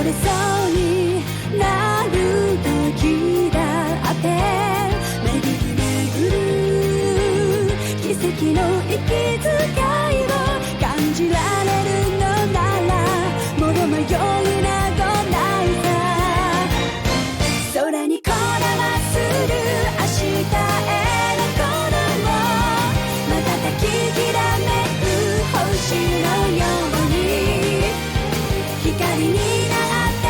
れそうになる時だって巡る巡る奇跡の息遣いを感じられるのならもう迷いなどないさ。空にこだまする明日へのこの瞬ききらめく星のように光になって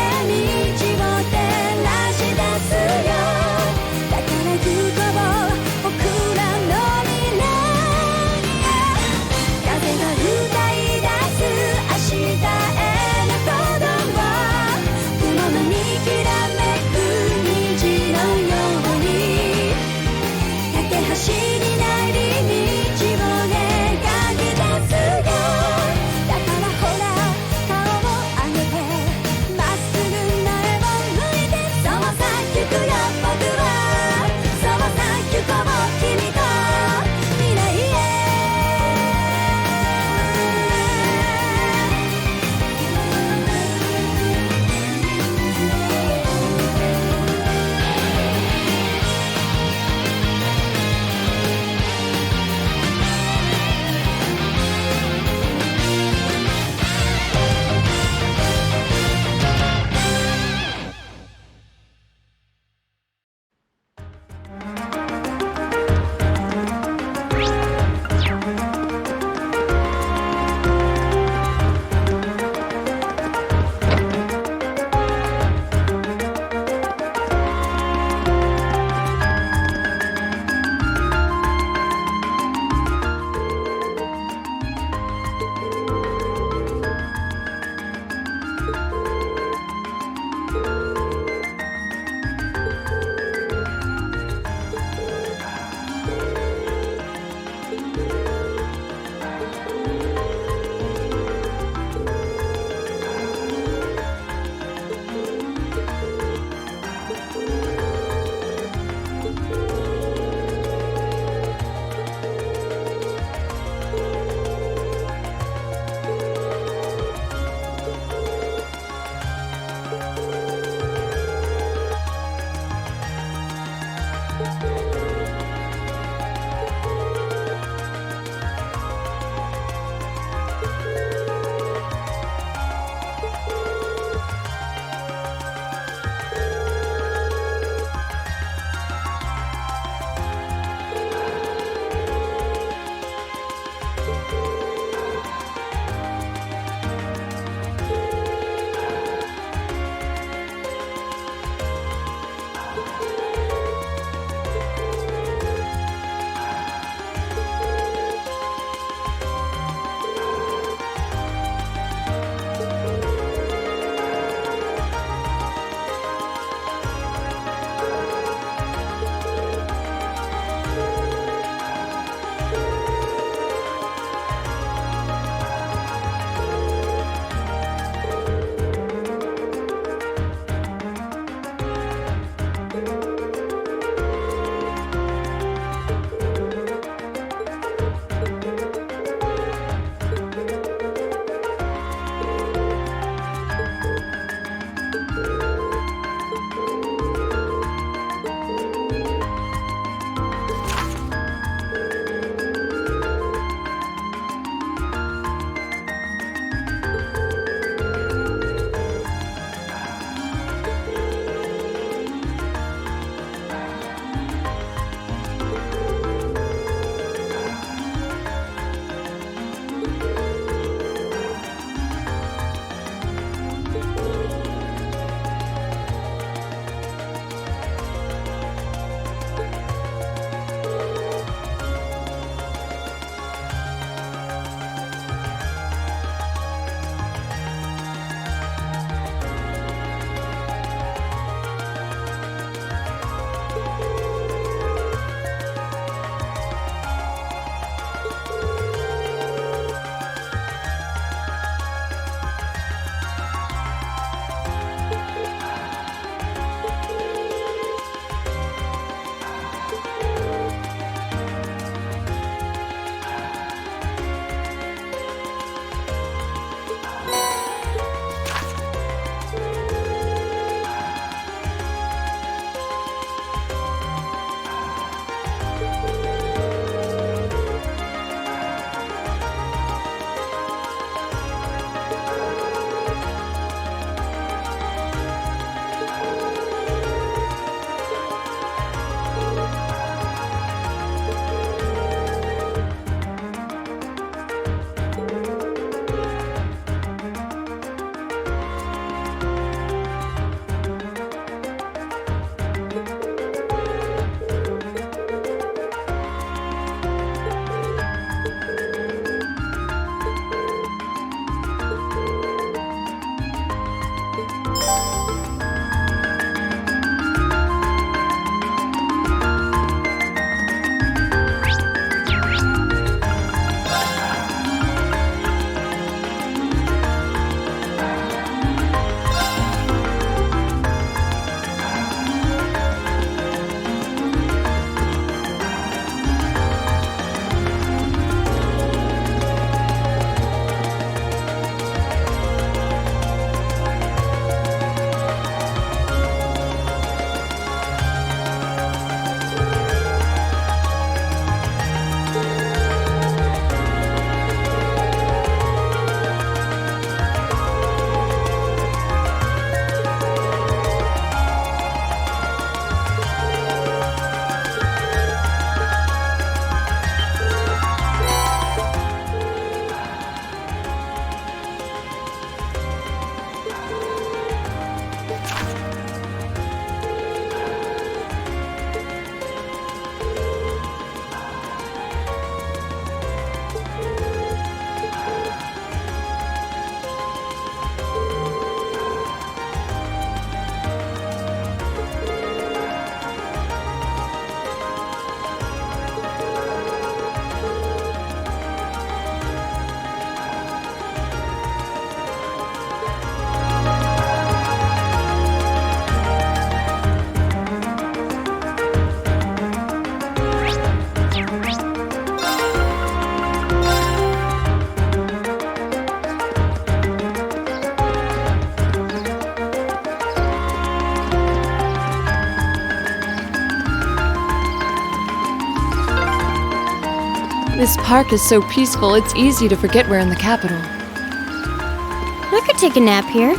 This park is so peaceful, it's easy to forget we're in the capital. I could take a nap here.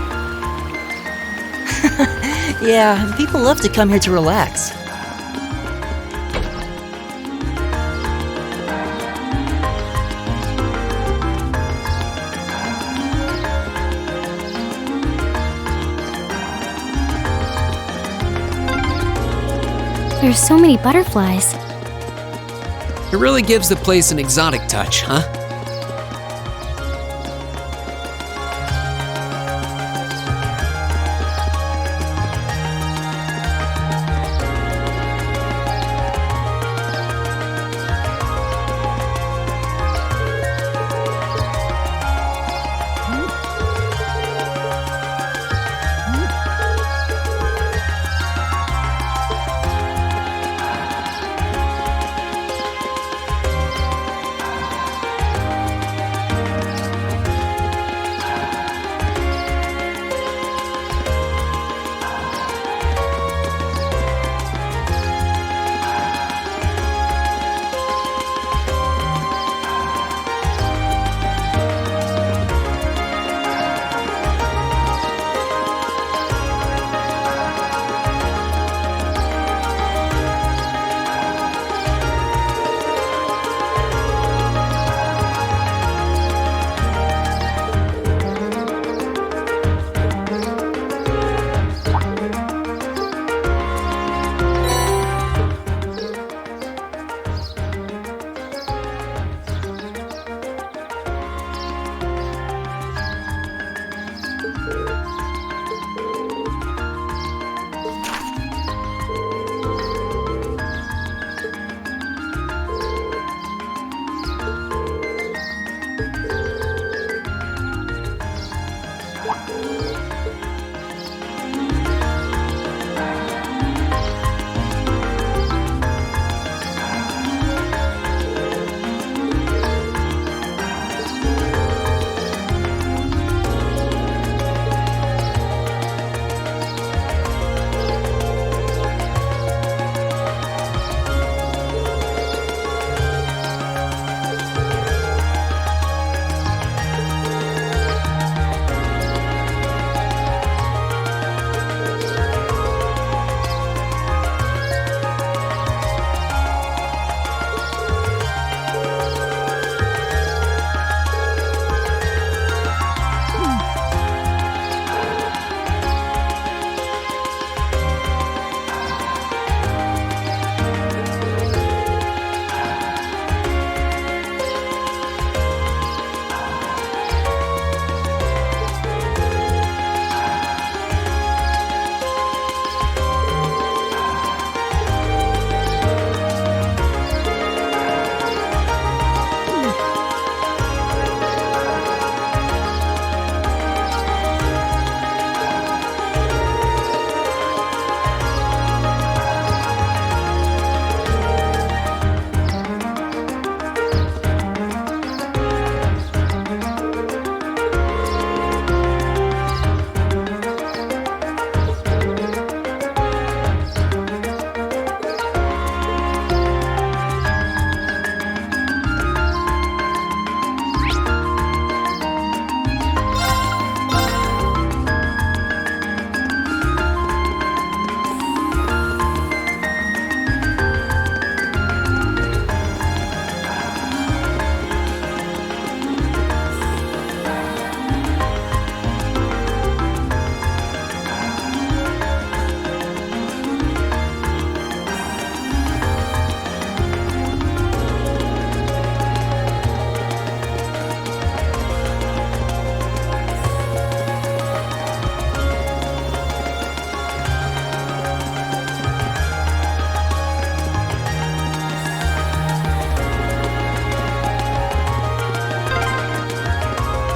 Yeah, people love to come here to relax. There's so many butterflies. It really gives the place an exotic touch, huh?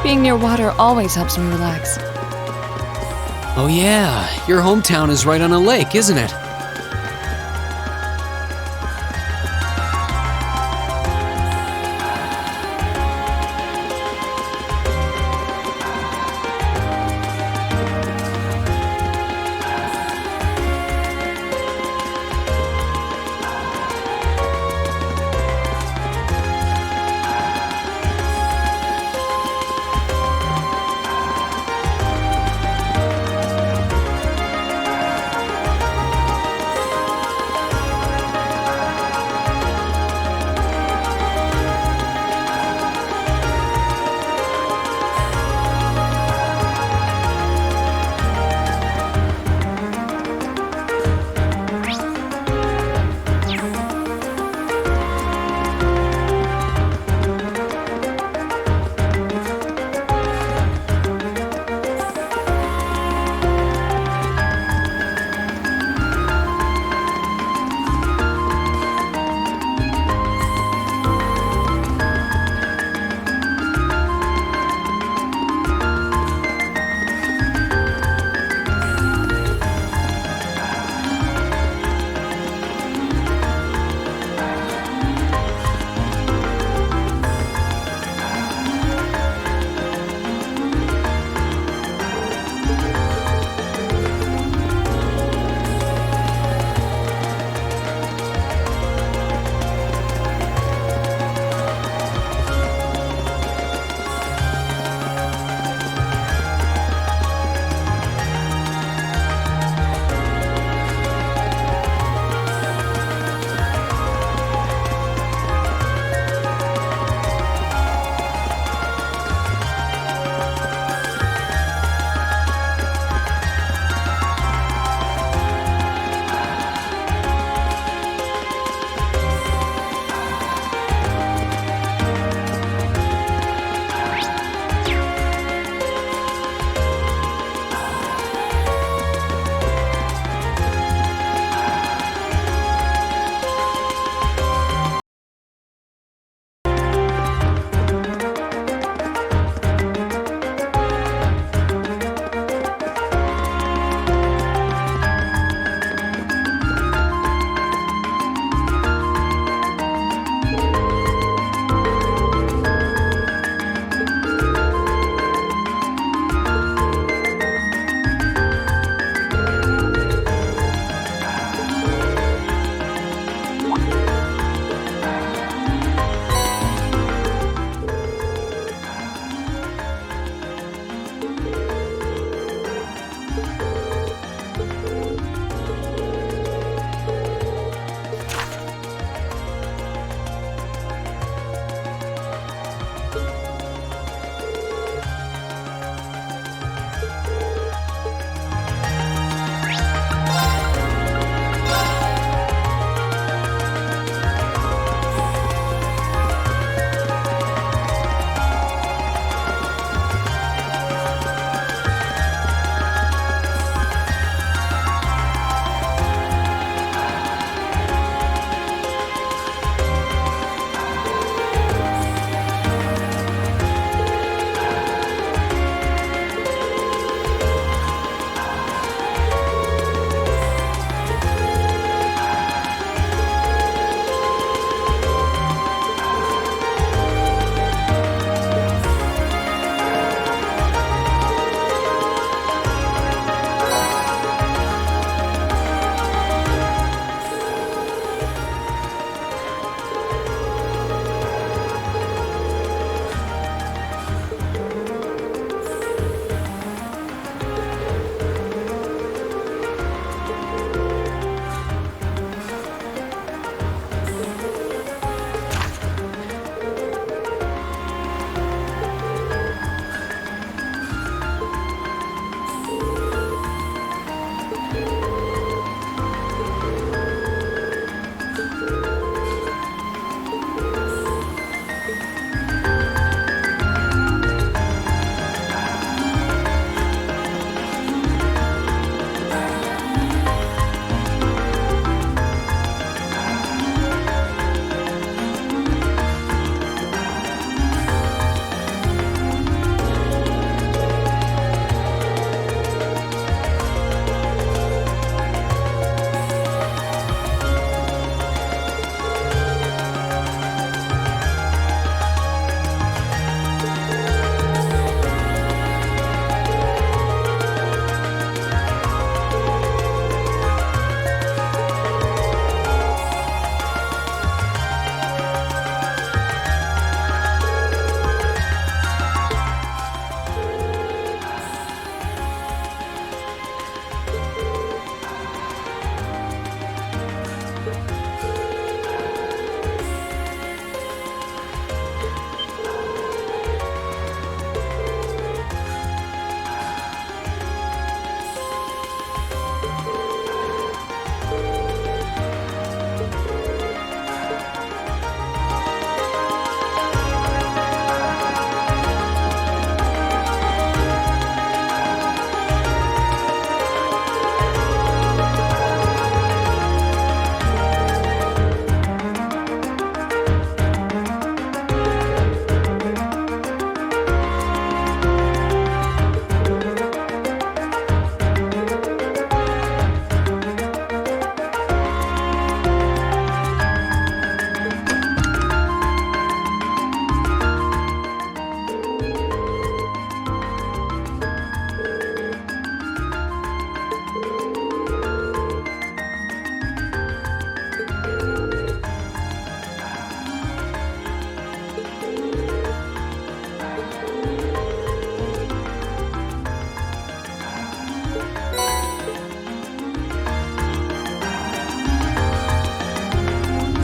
Being near water always helps me relax. Oh yeah, your hometown is right on a lake, isn't it?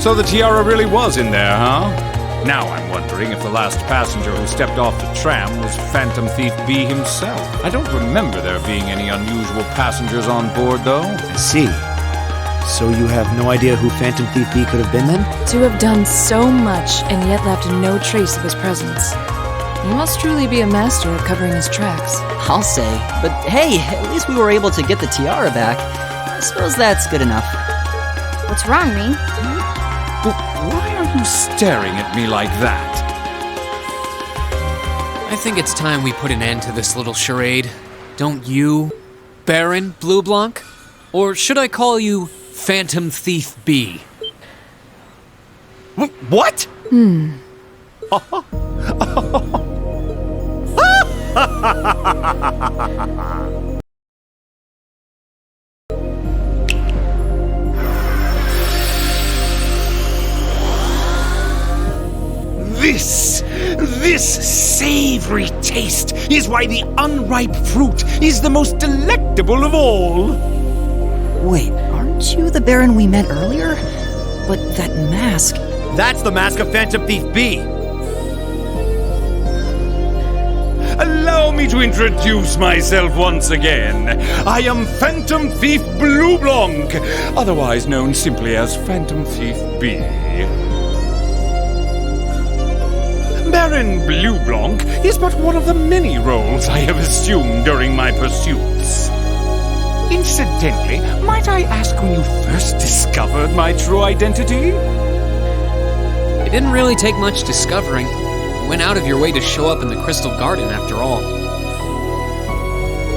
So the tiara really was in there, huh? Now I'm wondering if the last passenger who stepped off the tram was Phantom Thief B himself. I don't remember there being any unusual passengers on board, though. I see. So you have no idea who Phantom Thief B could have been then? To have done so much and yet left no trace of his presence. You must truly be a master at covering his tracks. I'll say. But hey, at least we were able to get the tiara back. I suppose that's good enough. What's wrong, Ring? Why are you staring at me like that? I think it's time we put an end to this little charade. Don't you, Baron Blue Blanc? Or should I call you Phantom Thief B? What? This savory taste is why the unripe fruit is the most delectable of all. Wait, aren't you the Baron we met earlier? But that mask... That's the mask of Phantom Thief B. Allow me to introduce myself once again. I am Phantom Thief Blue Blanc, otherwise known simply as Phantom Thief B. Baron Blue Blanc is but one of the many roles I have assumed during my pursuits. Incidentally, might I ask when you first discovered my true identity? It didn't really take much discovering. You went out of your way to show up in the Crystal Garden after all.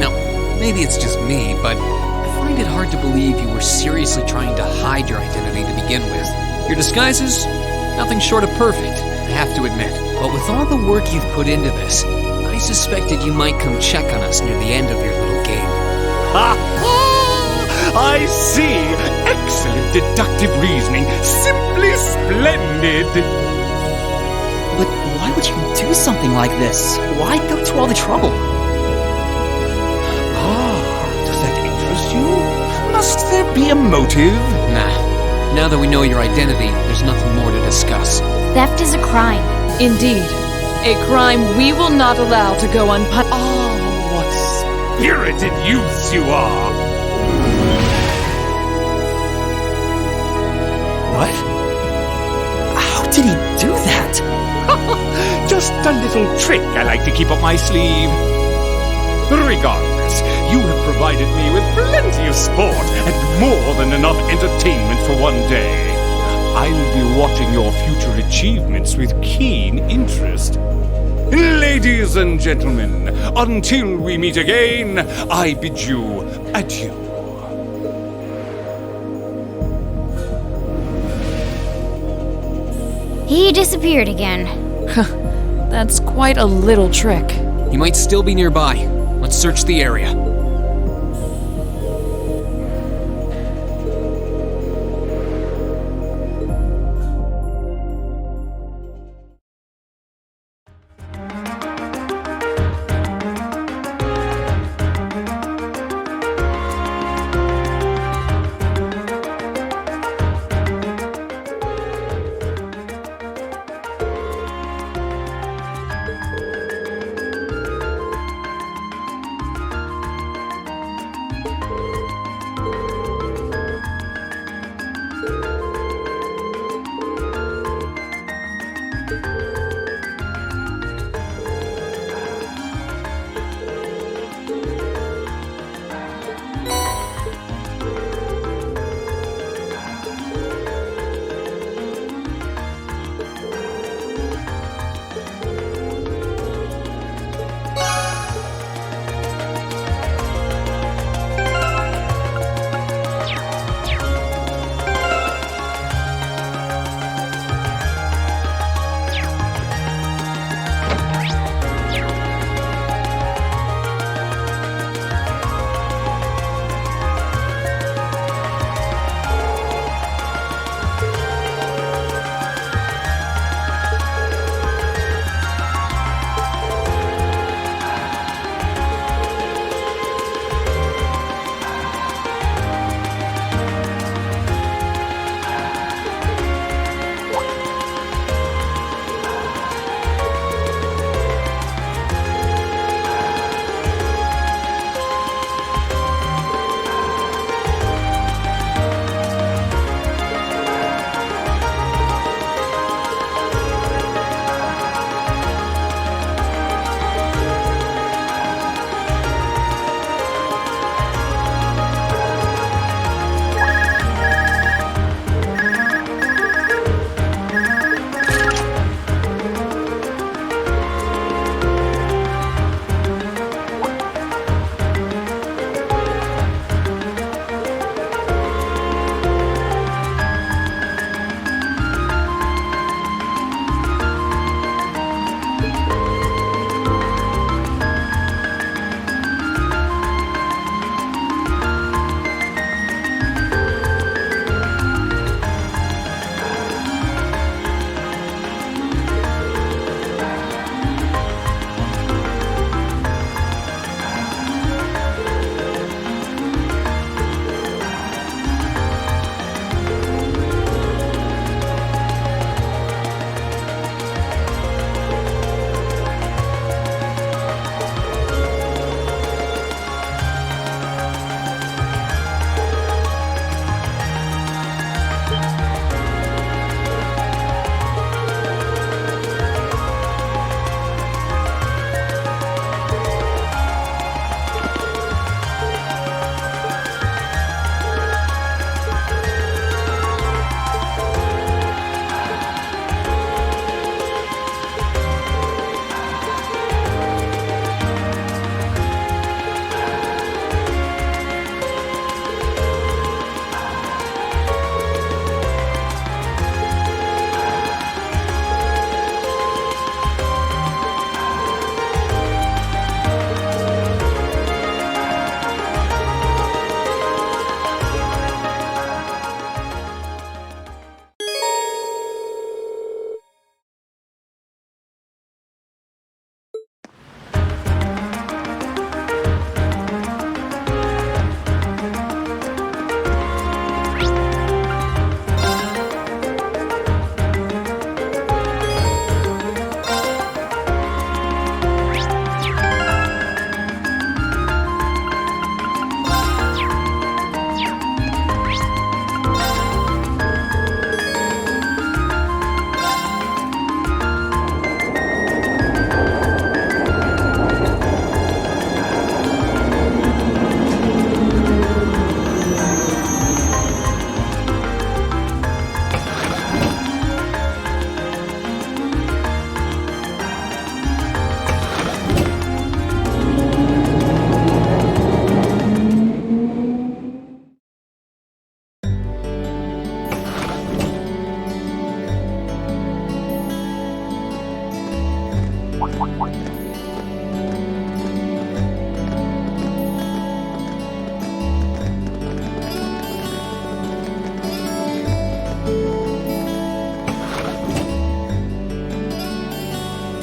Now, maybe it's just me, but I find it hard to believe you were seriously trying to hide your identity to begin with. Your disguises, nothing short of perfect, I have to admit. But with all the work you've put into this, I suspected you might come check on us near the end of your little game. Ha ha! I see! Excellent deductive reasoning. Simply splendid! But why would you do something like this? Why go to all the trouble? Does that interest you? Must there be a motive? Nah. Now that we know your identity, there's nothing more to discuss. Theft is a crime. Indeed. A crime we will not allow to go unpunished. What spirited youths you are! What? How did he do that? Just a little trick I like to keep up my sleeve. Regardless, you have provided me with plenty of sport and more than enough entertainment for one day. I'll be watching your future achievements with keen interest. Ladies and gentlemen, until we meet again, I bid you adieu. He disappeared again. That's quite a little trick. He might still be nearby. Let's search the area.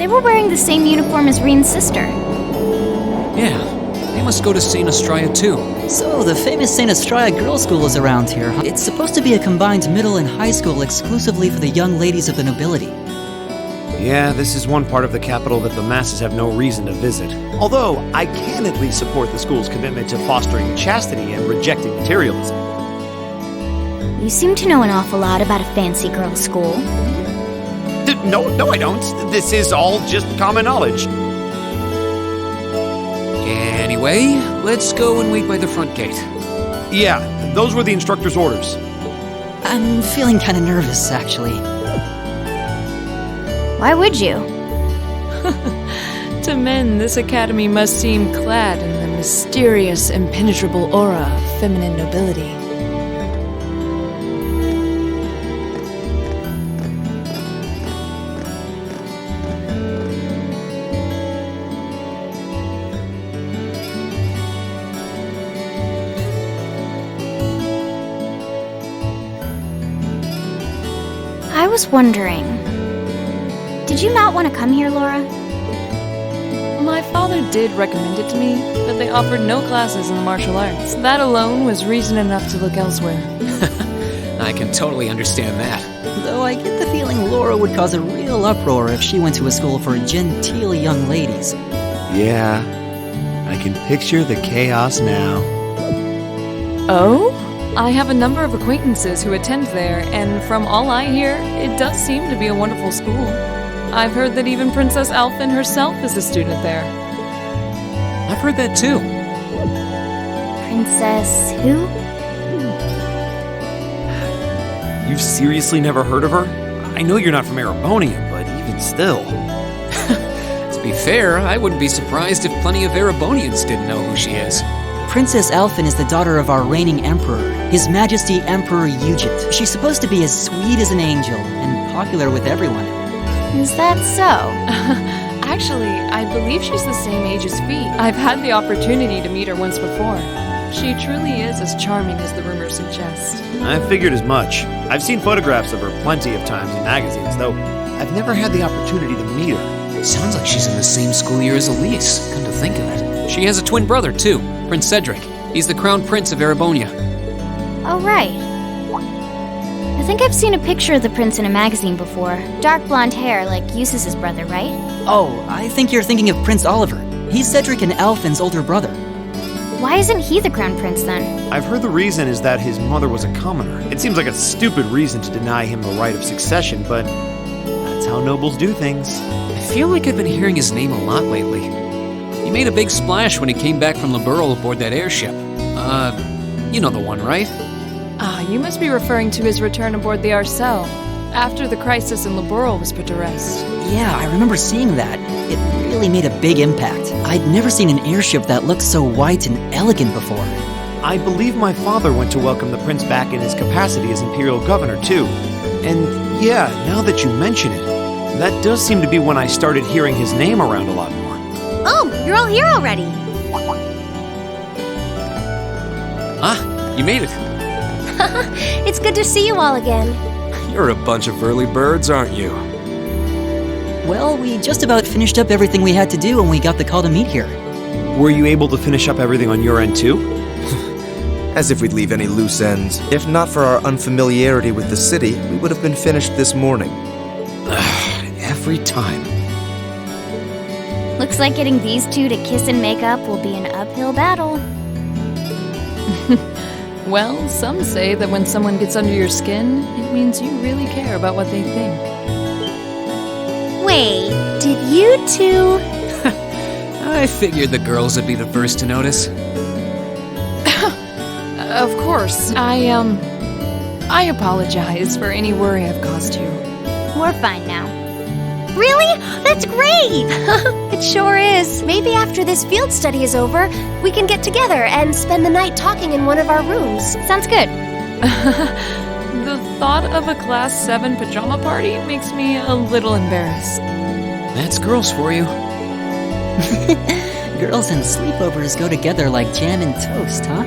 They were wearing the same uniform as Reen's sister. Yeah, they must go to St. Estrella too. So, the famous St. Estrella Girls' School is around here, huh? It's supposed to be a combined middle and high school exclusively for the young ladies of the nobility. Yeah, this is one part of the capital that the masses have no reason to visit. Although, I can at least support the school's commitment to fostering chastity and rejecting materialism. You seem to know an awful lot about a fancy girls' school. No, I don't. This is all just common knowledge. Anyway, let's go and wait by the front gate. Yeah, those were the instructor's orders. I'm feeling kind of nervous, actually. Why would you? To men, this academy must seem clad in the mysterious, impenetrable aura of feminine nobility. I was wondering, did you not want to come here, Laura? My father did recommend it to me, but they offered no classes in the martial arts. That alone was reason enough to look elsewhere. I can totally understand that. Though I get the feeling Laura would cause a real uproar if she went to a school for genteel young ladies. Yeah, I can picture the chaos now. Oh? I have a number of acquaintances who attend there, and from all I hear, it does seem to be a wonderful school. I've heard that even Princess Alphen herself is a student there. I've heard that too. Princess who? You've seriously never heard of her? I know you're not from Erebonia, but even still. To be fair, I wouldn't be surprised if plenty of Erebonians didn't know who she is. Princess Alphen is the daughter of our reigning emperor, His Majesty Emperor Eugit. She's supposed to be as sweet as an angel and popular with everyone. Is that so? Actually, I believe she's the same age as Fee. I've had the opportunity to meet her once before. She truly is as charming as the rumors suggest. I figured as much. I've seen photographs of her plenty of times in magazines, though I've never had the opportunity to meet her. Sounds like she's in the same school year as Elise, come to think of it. She has a twin brother, too, Prince Cedric. He's the crown prince of Erebonia. Oh, right. I think I've seen a picture of the prince in a magazine before. Dark blonde hair, like Eustace's brother, right? Oh, I think you're thinking of Prince Oliver. He's Cedric and Alphen's older brother. Why isn't he the crown prince then? I've heard the reason is that his mother was a commoner. It seems like a stupid reason to deny him the right of succession, but that's how nobles do things. I feel like I've been hearing his name a lot lately. He made a big splash when he came back from Liberl aboard that airship. You know the one, right? You must be referring to his return aboard the Arcel, after the crisis in Liberl was put to rest. Yeah, I remember seeing that. It really made a big impact. I'd never seen an airship that looked so white and elegant before. I believe my father went to welcome the prince back in his capacity as imperial governor, too. And yeah, now that you mention it, that does seem to be when I started hearing his name around a lot more. Oh, you're all here already. Ah, you made it. It's good to see you all again. You're a bunch of early birds, aren't you? Well, we just about finished up everything we had to do when we got the call to meet here. Were you able to finish up everything on your end, too? As if we'd leave any loose ends. If not for our unfamiliarity with the city, we would have been finished this morning. Every time. Looks like getting these two to kiss and make up will be an uphill battle. Well, some say that when someone gets under your skin, it means you really care about what they think. Wait, did you two... I figured the girls would be the first to notice. Of course, I apologize for any worry I've caused you. We're fine now. Really? That's great! It sure is. Maybe after this field study is over, we can get together and spend the night talking in one of our rooms. Sounds good. The thought of a Class 7 pajama party makes me a little embarrassed. That's girls for you. Girls and sleepovers go together like jam and toast, huh?